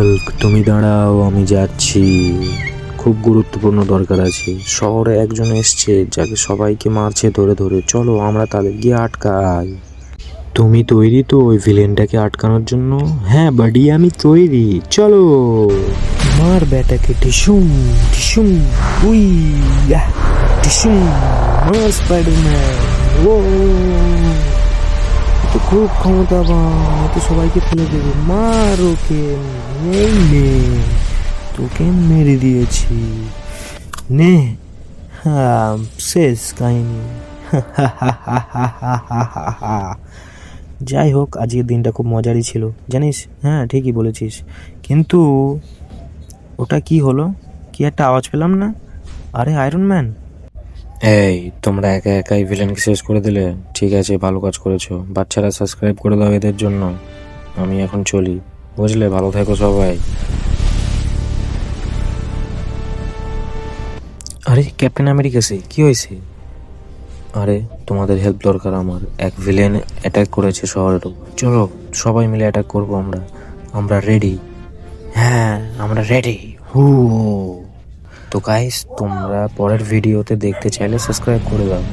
Hulk, তুমি দাঁড়াও, আমি যাচ্ছি। খুব গুরুত্বপূর্ণ দরকার আছে। শহরে একজন এসছে যাকে সবাইকে মারছে ধরে ধরে। চলো আমরা তাদের গিয়ে আটকাই। তুমি তৈরি তো ওই ভিলেনটাকে আটকানোর জন্য? হ্যাঁ বাডি, আমি তৈরি, চলো। মার ব্যাটাকে, টিসুম টিসুম, উই টিসুম। মার স্পাইডারম্যান। ও, এ তো খুব ক্ষমতাবান, এ তো সবাইকে ফেলে দেবে। মার ওকে, এই নে, তোকে মেরে দিয়েছি, নে। হ্যাঁ, শেষ কাহিনী। যাই হোক, আজকের দিনটা খুব মজারই ছিল জানিস। হ্যাঁ ঠিকই বলেছিস, কিন্তু ওটা কি হলো? কি একটা আওয়াজ পেলাম না? আরে আয়রন ম্যান! এই, তোমরা একা একাই ভিলেনকে শেষ করে দিলে। ঠিক আছে, ভালো কাজ করেছো। বাচ্চারা সাবস্ক্রাইব করে দাও এদের জন্য। আমি এখন চলি, বুঝলে? ভালো থেকো সবাই। আরে ক্যাপ্টেন আমেরিকা, সে কি হয়েছে? আরে তোমাদের হেল্প দরকার আমার। এক ভিলেন অ্যাটাক করেছে শহরের উপর। চলো সবাই মিলে অ্যাটাক করবো আমরা। আমরা রেডি। হ্যাঁ, আমরা রেডি। হু। তো গাইস, তোমরা পরের ভিডিওতে দেখতে চাইলে সাবস্ক্রাইব করে দাও।